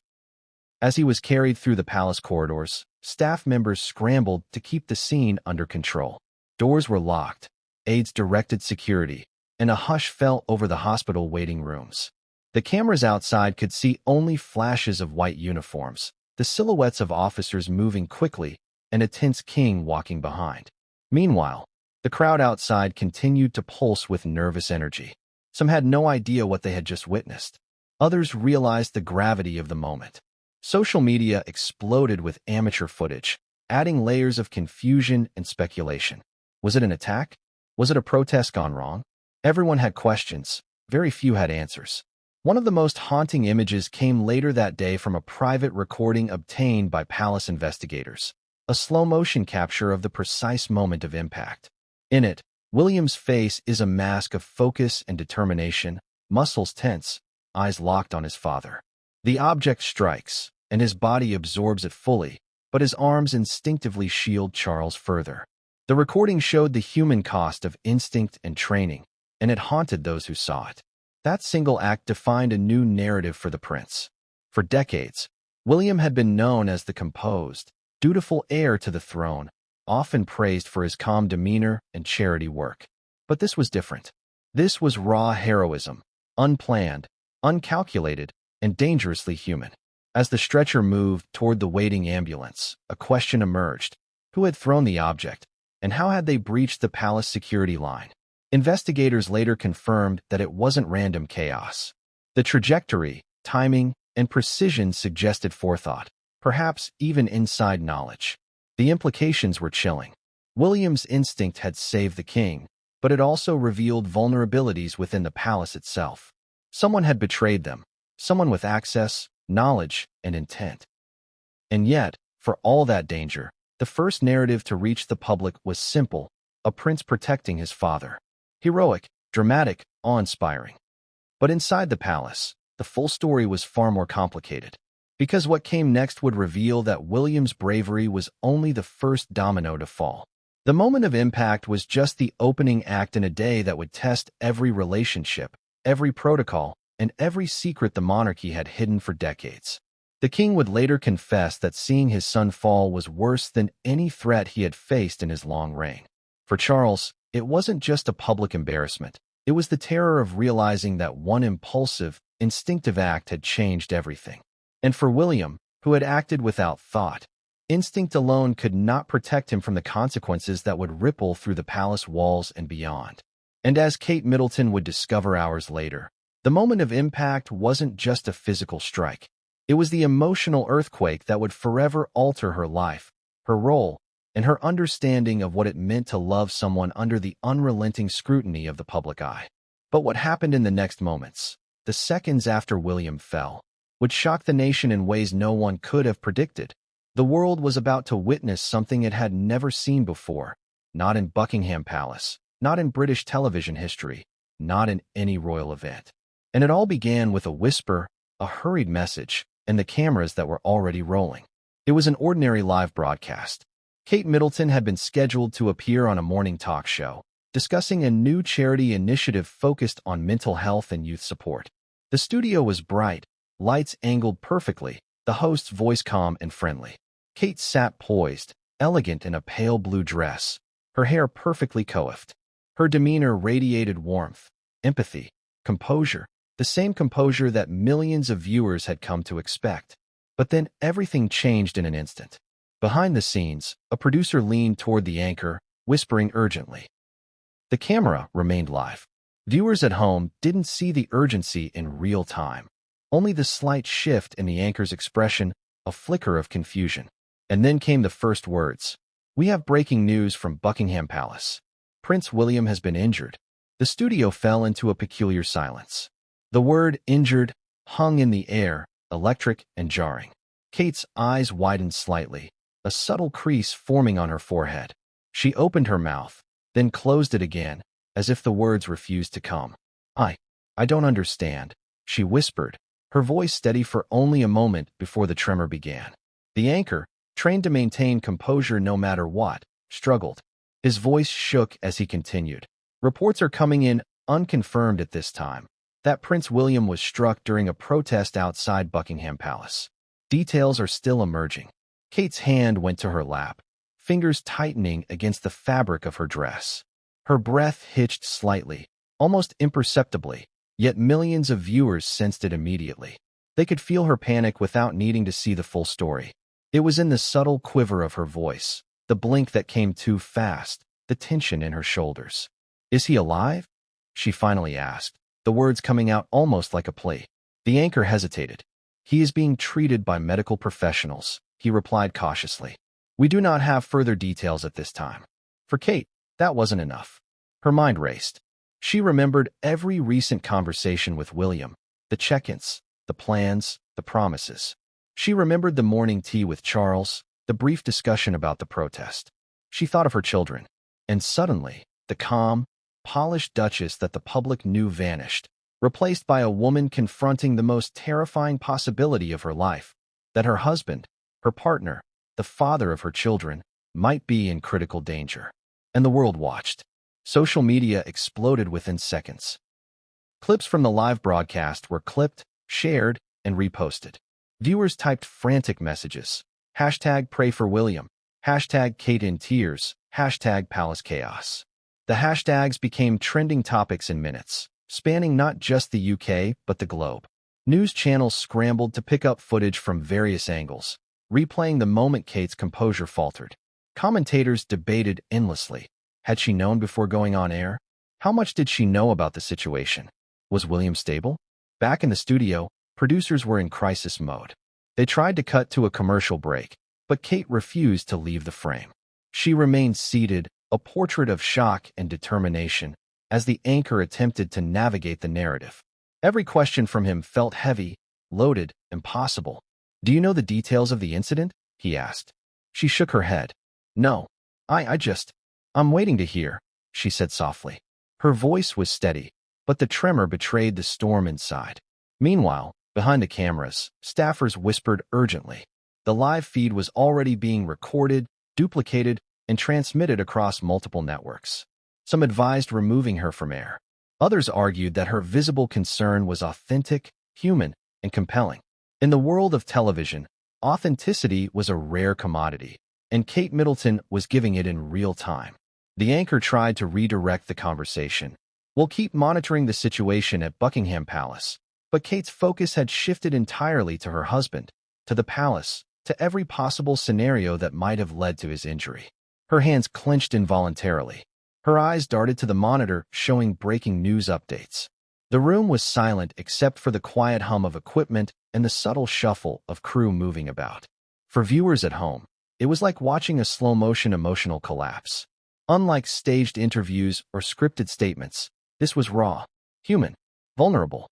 As he was carried through the palace corridors, staff members scrambled to keep the scene under control. Doors were locked, aides directed security, and a hush fell over the hospital waiting rooms. The cameras outside could see only flashes of white uniforms, the silhouettes of officers moving quickly, and a tense king walking behind. Meanwhile, the crowd outside continued to pulse with nervous energy. Some had no idea what they had just witnessed. Others realized the gravity of the moment. Social media exploded with amateur footage, adding layers of confusion and speculation. Was it an attack? Was it a protest gone wrong? Everyone had questions. Very few had answers. One of the most haunting images came later that day from a private recording obtained by palace investigators, a slow-motion capture of the precise moment of impact. In it, William's face is a mask of focus and determination, muscles tense, eyes locked on his father. The object strikes, and his body absorbs it fully, but his arms instinctively shield Charles further. The recording showed the human cost of instinct and training, and it haunted those who saw it. That single act defined a new narrative for the prince. For decades, William had been known as the composed, dutiful heir to the throne, often praised for his calm demeanor and charity work. But this was different. This was raw heroism, unplanned, uncalculated, and dangerously human. As the stretcher moved toward the waiting ambulance, a question emerged. Who had thrown the object, and how had they breached the palace security line? Investigators later confirmed that it wasn't random chaos. The trajectory, timing, and precision suggested forethought, perhaps even inside knowledge. The implications were chilling. William's instinct had saved the king, but it also revealed vulnerabilities within the palace itself. Someone had betrayed them, someone with access, knowledge, and intent. And yet, for all that danger, the first narrative to reach the public was simple: a prince protecting his father. Heroic, dramatic, awe-inspiring. But inside the palace, the full story was far more complicated. Because what came next would reveal that William's bravery was only the first domino to fall. The moment of impact was just the opening act in a day that would test every relationship, every protocol, and every secret the monarchy had hidden for decades. The king would later confess that seeing his son fall was worse than any threat he had faced in his long reign. For Charles, it wasn't just a public embarrassment. It was the terror of realizing that one impulsive, instinctive act had changed everything. And for William, who had acted without thought, instinct alone could not protect him from the consequences that would ripple through the palace walls and beyond. And as Kate Middleton would discover hours later, the moment of impact wasn't just a physical strike. It was the emotional earthquake that would forever alter her life, her role, and her understanding of what it meant to love someone under the unrelenting scrutiny of the public eye. But what happened in the next moments, the seconds after William fell, would shock the nation in ways no one could have predicted. The world was about to witness something it had never seen before, not in Buckingham Palace, not in British television history, not in any royal event. And it all began with a whisper, a hurried message, and the cameras that were already rolling. It was an ordinary live broadcast. Kate Middleton had been scheduled to appear on a morning talk show, discussing a new charity initiative focused on mental health and youth support. The studio was bright, lights angled perfectly, the host's voice calm and friendly. Kate sat poised, elegant in a pale blue dress, her hair perfectly coiffed. Her demeanor radiated warmth, empathy, composure, the same composure that millions of viewers had come to expect. But then everything changed in an instant. Behind the scenes, a producer leaned toward the anchor, whispering urgently. The camera remained live. Viewers at home didn't see the urgency in real time, only the slight shift in the anchor's expression, a flicker of confusion. And then came the first words. "We have breaking news from Buckingham Palace. Prince William has been injured." The studio fell into a peculiar silence. The word "injured" hung in the air, electric and jarring. Kate's eyes widened slightly, a subtle crease forming on her forehead. She opened her mouth, then closed it again, as if the words refused to come. I don't understand," she whispered, her voice steady for only a moment before the tremor began. The anchor, trained to maintain composure no matter what, struggled. His voice shook as he continued. "Reports are coming in, unconfirmed at this time, that Prince William was struck during a protest outside Buckingham Palace. Details are still emerging." Kate's hand went to her lap, fingers tightening against the fabric of her dress. Her breath hitched slightly, almost imperceptibly, yet millions of viewers sensed it immediately. They could feel her panic without needing to see the full story. It was in the subtle quiver of her voice, the blink that came too fast, the tension in her shoulders. "Is he alive?" she finally asked, the words coming out almost like a plea. The anchor hesitated. "He is being treated by medical professionals," he replied cautiously. "We do not have further details at this time." For Kate, that wasn't enough. Her mind raced. She remembered every recent conversation with William, the check-ins, the plans, the promises. She remembered the morning tea with Charles, the brief discussion about the protest. She thought of her children. And suddenly, the calm, polished duchess that the public knew vanished, replaced by a woman confronting the most terrifying possibility of her life, that her husband, her partner, the father of her children, might be in critical danger. And the world watched. Social media exploded within seconds. Clips from the live broadcast were clipped, shared, and reposted. Viewers typed frantic messages. #Pray for William, #Kate in tears, #Palace chaos. The hashtags became trending topics in minutes, spanning not just the UK but the globe. News channels scrambled to pick up footage from various angles, replaying the moment Kate's composure faltered. Commentators debated endlessly. Had she known before going on air? How much did she know about the situation? Was William stable? Back in the studio, producers were in crisis mode. They tried to cut to a commercial break, But Kate refused to leave the frame. She remained seated, a portrait of shock and determination, as the anchor attempted to navigate the narrative. Every question from him felt heavy, loaded, impossible. "Do you know the details of the incident?" he asked. She shook her head. "No. I'm waiting to hear," she said softly. Her voice was steady, but the tremor betrayed the storm inside. Meanwhile, behind the cameras, staffers whispered urgently. The live feed was already being recorded, duplicated, and transmitted across multiple networks. Some advised removing her from air. Others argued that her visible concern was authentic, human, and compelling. In the world of television, authenticity was a rare commodity, and Kate Middleton was giving it in real time. The anchor tried to redirect the conversation. "We'll keep monitoring the situation at Buckingham Palace." But Kate's focus had shifted entirely to her husband, to the palace, to every possible scenario that might have led to his injury. Her hands clenched involuntarily. Her eyes darted to the monitor, showing breaking news updates. The room was silent except for the quiet hum of equipment and the subtle shuffle of crew moving about. For viewers at home, it was like watching a slow-motion emotional collapse. Unlike staged interviews or scripted statements, this was raw, human, vulnerable.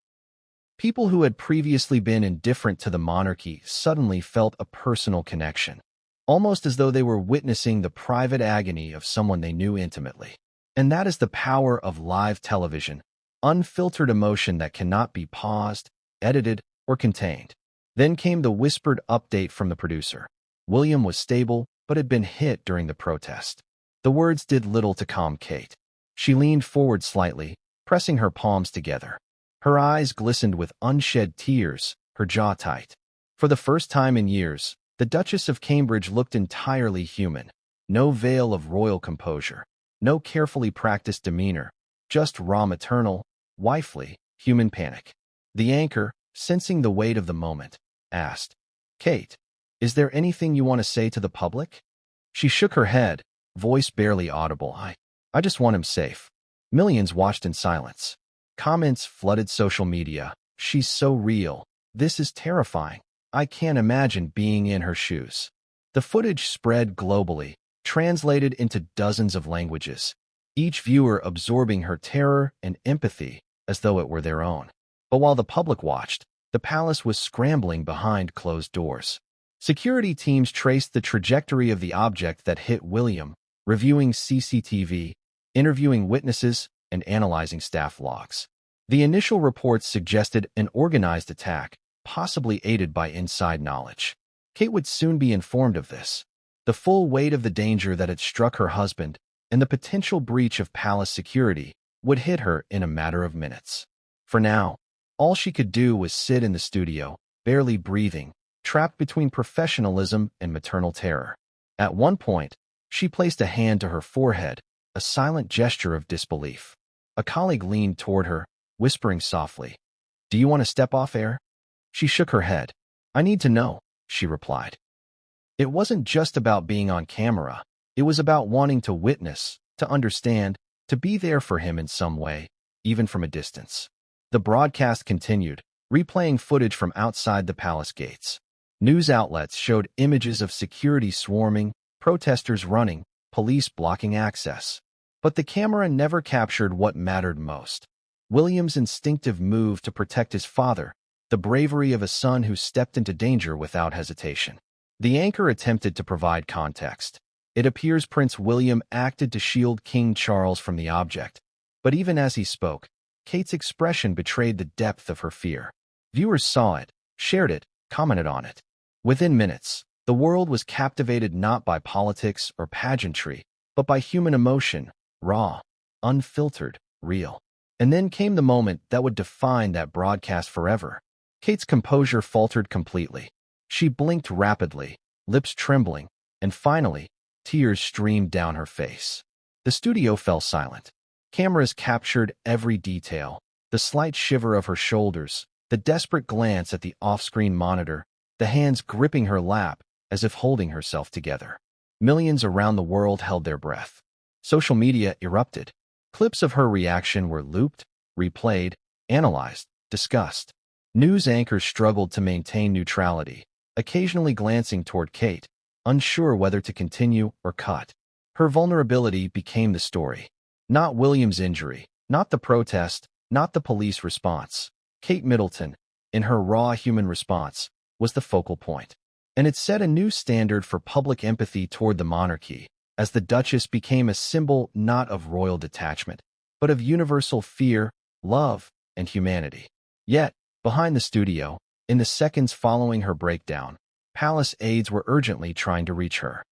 People who had previously been indifferent to the monarchy suddenly felt a personal connection, almost as though they were witnessing the private agony of someone they knew intimately. And that is the power of live television, unfiltered emotion that cannot be paused, edited, or contained. Then came the whispered update from the producer. William was stable, but had been hit during the protest. The words did little to calm Kate. She leaned forward slightly, pressing her palms together. Her eyes glistened with unshed tears, her jaw tight. For the first time in years, the Duchess of Cambridge looked entirely human. No veil of royal composure, no carefully practiced demeanor, just raw maternal, wifely, human panic. The anchor, sensing the weight of the moment, asked, "Kate, is there anything you want to say to the public?" She shook her head, voice barely audible. I just want him safe." Millions watched in silence. Comments flooded social media. "She's so real. This is terrifying. I can't imagine being in her shoes." The footage spread globally, translated into dozens of languages, each viewer absorbing her terror and empathy as though it were their own. But while the public watched, the palace was scrambling behind closed doors. Security teams traced the trajectory of the object that hit William, reviewing CCTV, interviewing witnesses, and analyzing staff logs. The initial reports suggested an organized attack, possibly aided by inside knowledge. Kate would soon be informed of this. The full weight of the danger that had struck her husband and the potential breach of palace security would hit her in a matter of minutes. For now, all she could do was sit in the studio, barely breathing, trapped between professionalism and maternal terror. At one point, she placed a hand to her forehead, a silent gesture of disbelief. A colleague leaned toward her, whispering softly, "Do you want to step off air?" She shook her head. "I need to know," she replied. It wasn't just about being on camera. It was about wanting to witness, to understand, to be there for him in some way, even from a distance. The broadcast continued, replaying footage from outside the palace gates. News outlets showed images of security swarming, protesters running, police blocking access. But the camera never captured what mattered most. William's instinctive move to protect his father, the bravery of a son who stepped into danger without hesitation. The anchor attempted to provide context. It appears Prince William acted to shield King Charles from the object. But even as he spoke, Kate's expression betrayed the depth of her fear. Viewers saw it, shared it, commented on it. Within minutes, the world was captivated not by politics or pageantry, but by human emotion, raw, unfiltered, real. And then came the moment that would define that broadcast forever. Kate's composure faltered completely. She blinked rapidly, lips trembling, and finally, tears streamed down her face. The studio fell silent. Cameras captured every detail, the slight shiver of her shoulders, the desperate glance at the off-screen monitor, the hands gripping her lap as if holding herself together. Millions around the world held their breath. Social media erupted. Clips of her reaction were looped, replayed, analyzed, discussed. News anchors struggled to maintain neutrality, occasionally glancing toward Kate, unsure whether to continue or cut. Her vulnerability became the story. Not William's injury, not the protest, not the police response. Kate Middleton, in her raw human response, was the focal point. And it set a new standard for public empathy toward the monarchy, as the Duchess became a symbol not of royal detachment, but of universal fear, love, and humanity. Yet, behind the studio, in the seconds following her breakdown, palace aides were urgently trying to reach her.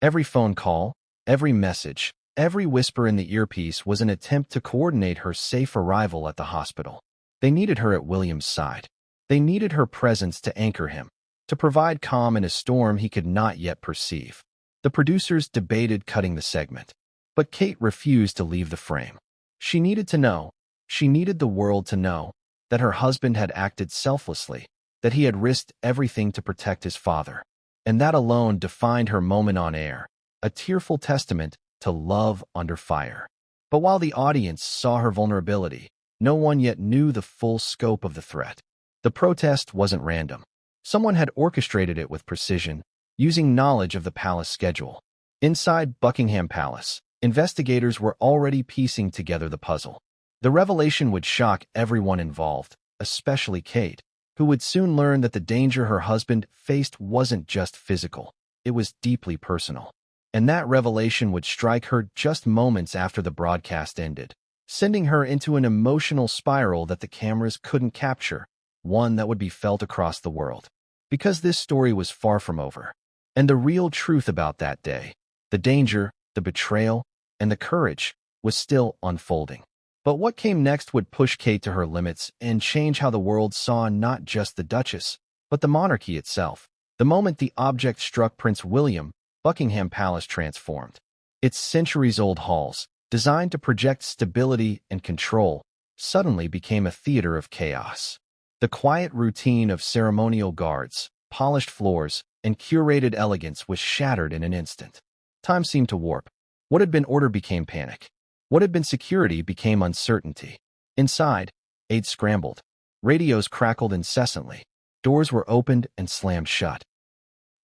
Every phone call, every message, every whisper in the earpiece was an attempt to coordinate her safe arrival at the hospital. They needed her at William's side. They needed her presence to anchor him, to provide calm in a storm he could not yet perceive. The producers debated cutting the segment, but Kate refused to leave the frame. She needed to know, she needed the world to know, that her husband had acted selflessly, that he had risked everything to protect his father. And that alone defined her moment on air, a tearful testament to love under fire. But while the audience saw her vulnerability, no one yet knew the full scope of the threat. The protest wasn't random. Someone had orchestrated it with precision, using knowledge of the palace schedule. Inside Buckingham Palace, investigators were already piecing together the puzzle. The revelation would shock everyone involved, especially Kate, who would soon learn that the danger her husband faced wasn't just physical, it was deeply personal. And that revelation would strike her just moments after the broadcast ended, sending her into an emotional spiral that the cameras couldn't capture, one that would be felt across the world. Because this story was far from over. And the real truth about that day, the danger, the betrayal, and the courage, was still unfolding. But what came next would push Kate to her limits and change how the world saw not just the Duchess, but the monarchy itself. The moment the object struck Prince William, Buckingham Palace transformed. Its centuries-old halls, designed to project stability and control, suddenly became a theater of chaos. The quiet routine of ceremonial guards, polished floors, and curated elegance was shattered in an instant. Time seemed to warp. What had been order became panic. What had been security became uncertainty. Inside, aides scrambled. Radios crackled incessantly. Doors were opened and slammed shut.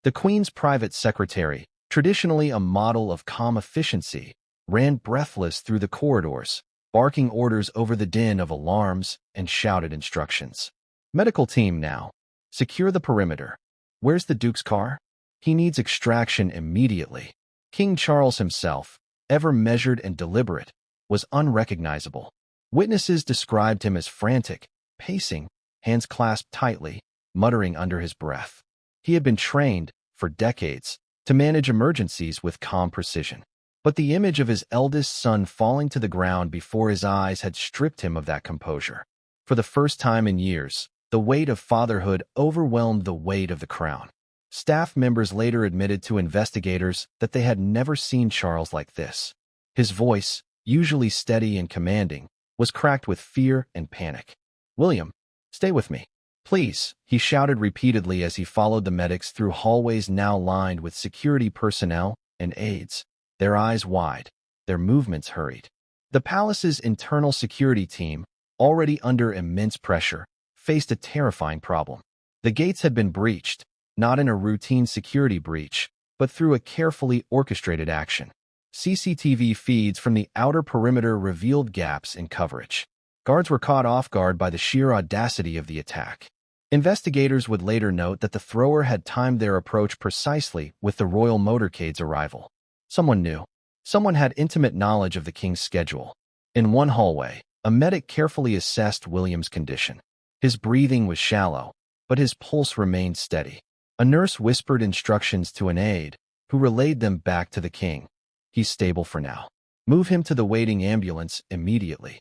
The Queen's private secretary, traditionally a model of calm efficiency, ran breathless through the corridors, barking orders over the din of alarms and shouted instructions. Medical team now. Secure the perimeter. Where's the Duke's car? He needs extraction immediately. King Charles himself, ever measured and deliberate, was unrecognizable. Witnesses described him as frantic, pacing, hands clasped tightly, muttering under his breath. He had been trained, for decades, to manage emergencies with calm precision. But the image of his eldest son falling to the ground before his eyes had stripped him of that composure. For the first time in years, the weight of fatherhood overwhelmed the weight of the crown. Staff members later admitted to investigators that they had never seen Charles like this. His voice, usually steady and commanding, was cracked with fear and panic. "William, stay with me. Please," he shouted repeatedly as he followed the medics through hallways now lined with security personnel and aides, their eyes wide, their movements hurried. The palace's internal security team, already under immense pressure, faced a terrifying problem. The gates had been breached, not in a routine security breach, but through a carefully orchestrated action. CCTV feeds from the outer perimeter revealed gaps in coverage. Guards were caught off guard by the sheer audacity of the attack. Investigators would later note that the thrower had timed their approach precisely with the royal motorcade's arrival. Someone knew. Someone had intimate knowledge of the king's schedule. In one hallway, a medic carefully assessed William's condition. His breathing was shallow, but his pulse remained steady. A nurse whispered instructions to an aide, who relayed them back to the king. "He's stable for now. Move him to the waiting ambulance immediately."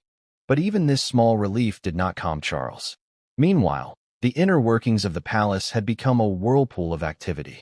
But even this small relief did not calm Charles. Meanwhile, the inner workings of the palace had become a whirlpool of activity.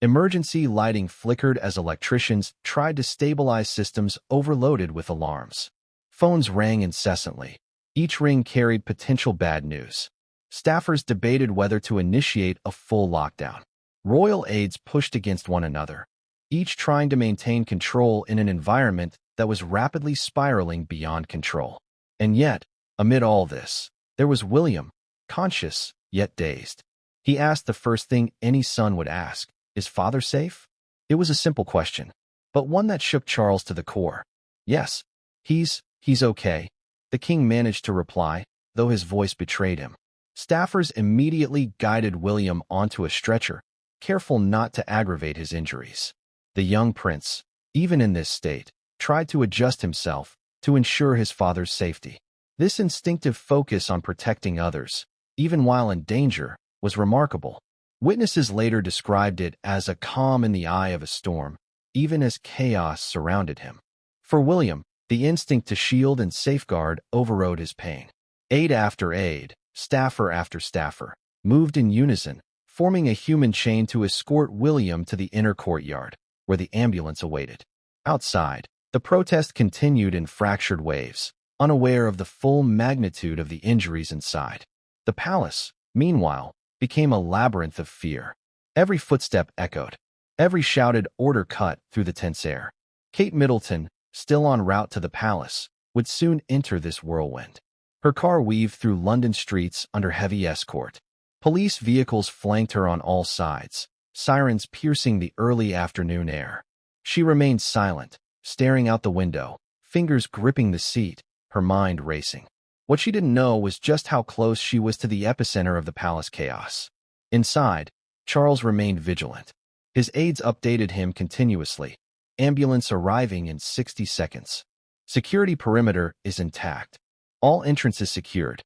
Emergency lighting flickered as electricians tried to stabilize systems overloaded with alarms. Phones rang incessantly. Each ring carried potential bad news. Staffers debated whether to initiate a full lockdown. Royal aides pushed against one another, each trying to maintain control in an environment that was rapidly spiraling beyond control. And yet, amid all this, there was William, conscious, yet dazed. He asked the first thing any son would ask. Is father safe? It was a simple question, but one that shook Charles to the core. Yes, he's okay, the king managed to reply, though his voice betrayed him. Staffers immediately guided William onto a stretcher, careful not to aggravate his injuries. The young prince, even in this state, tried to adjust himself to ensure his father's safety. This instinctive focus on protecting others, even while in danger, was remarkable. Witnesses later described it as a calm in the eye of a storm, even as chaos surrounded him. For William, the instinct to shield and safeguard overrode his pain. Aide after aide, staffer after staffer, moved in unison, forming a human chain to escort William to the inner courtyard, where the ambulance awaited. Outside, the protest continued in fractured waves, unaware of the full magnitude of the injuries inside. The palace, meanwhile, became a labyrinth of fear. Every footstep echoed. Every shouted order cut through the tense air. Kate Middleton, still en route to the palace, would soon enter this whirlwind. Her car weaved through London streets under heavy escort. Police vehicles flanked her on all sides, sirens piercing the early afternoon air. She remained silent, staring out the window, fingers gripping the seat, her mind racing. What she didn't know was just how close she was to the epicenter of the palace chaos. Inside, Charles remained vigilant. His aides updated him continuously. Ambulance arriving in 60 seconds. Security perimeter is intact. All entrances secured.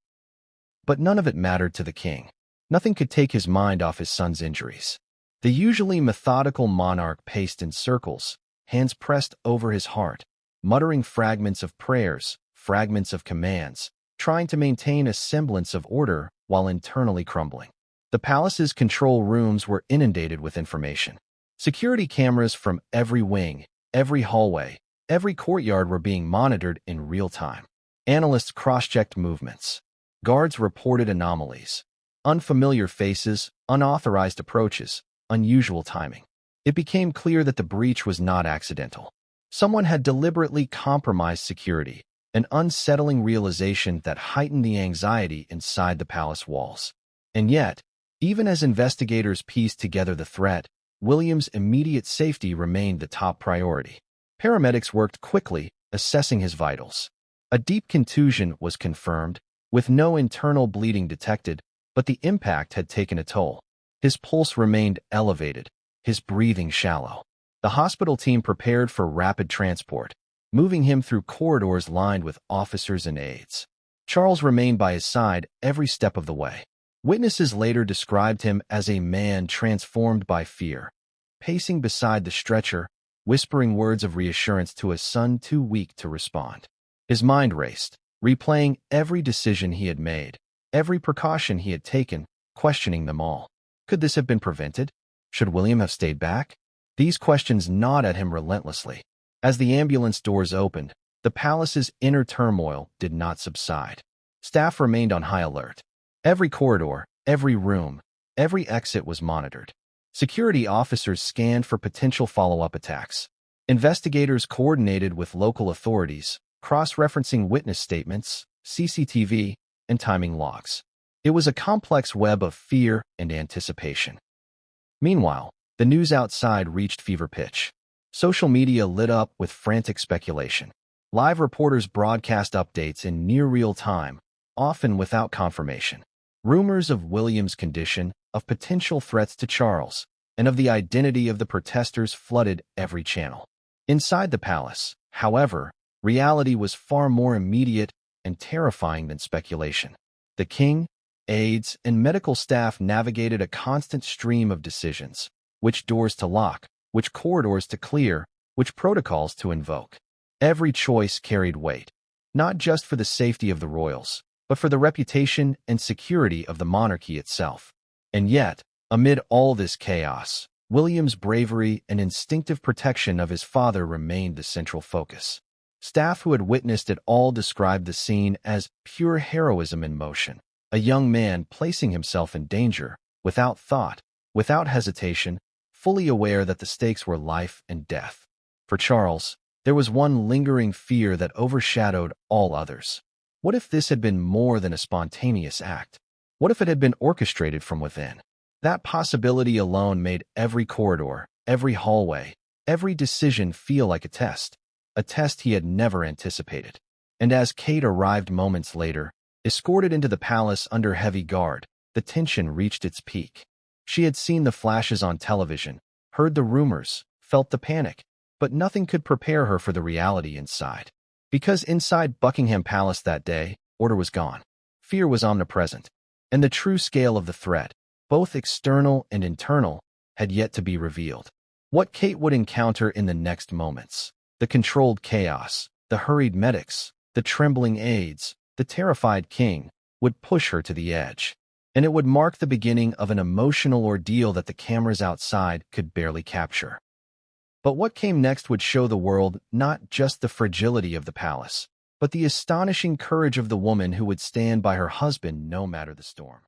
But none of it mattered to the king. Nothing could take his mind off his son's injuries. The usually methodical monarch paced in circles, hands pressed over his heart, muttering fragments of prayers, fragments of commands, trying to maintain a semblance of order while internally crumbling. The palace's control rooms were inundated with information. Security cameras from every wing, every hallway, every courtyard were being monitored in real time. Analysts cross-checked movements. Guards reported anomalies. Unfamiliar faces, unauthorized approaches, unusual timing. It became clear that the breach was not accidental. Someone had deliberately compromised security, an unsettling realization that heightened the anxiety inside the palace walls. And yet, even as investigators pieced together the threat, William's immediate safety remained the top priority. Paramedics worked quickly, assessing his vitals. A deep contusion was confirmed, with no internal bleeding detected, but the impact had taken a toll. His pulse remained elevated, his breathing shallow. The hospital team prepared for rapid transport, moving him through corridors lined with officers and aides. Charles remained by his side every step of the way. Witnesses later described him as a man transformed by fear, pacing beside the stretcher, whispering words of reassurance to a son too weak to respond. His mind raced, replaying every decision he had made, every precaution he had taken, questioning them all. Could this have been prevented? Should William have stayed back? These questions gnawed at him relentlessly. As the ambulance doors opened, the palace's inner turmoil did not subside. Staff remained on high alert. Every corridor, every room, every exit was monitored. Security officers scanned for potential follow-up attacks. Investigators coordinated with local authorities, cross-referencing witness statements, CCTV, and timing logs. It was a complex web of fear and anticipation. Meanwhile, the news outside reached fever pitch. Social media lit up with frantic speculation. Live reporters broadcast updates in near real time, often without confirmation. Rumors of William's condition, of potential threats to Charles, and of the identity of the protesters flooded every channel. Inside the palace, however, reality was far more immediate and terrifying than speculation. The king, aides, and medical staff navigated a constant stream of decisions: which doors to lock, which corridors to clear, which protocols to invoke. Every choice carried weight, not just for the safety of the royals, but for the reputation and security of the monarchy itself. And yet, amid all this chaos, William's bravery and instinctive protection of his father remained the central focus. Staff who had witnessed it all described the scene as pure heroism in motion, a young man placing himself in danger, without thought, without hesitation, fully aware that the stakes were life and death. For Charles, there was one lingering fear that overshadowed all others. What if this had been more than a spontaneous act? What if it had been orchestrated from within? That possibility alone made every corridor, every hallway, every decision feel like a test he had never anticipated. And as Kate arrived moments later, escorted into the palace under heavy guard, the tension reached its peak. She had seen the flashes on television, heard the rumors, felt the panic, but nothing could prepare her for the reality inside. Because inside Buckingham Palace that day, order was gone. Fear was omnipresent, and the true scale of the threat, both external and internal, had yet to be revealed. What Kate would encounter in the next moments, the controlled chaos, the hurried medics, the trembling aides, the terrified king, would push her to the edge. And it would mark the beginning of an emotional ordeal that the cameras outside could barely capture. But what came next would show the world not just the fragility of the palace, but the astonishing courage of the woman who would stand by her husband no matter the storm.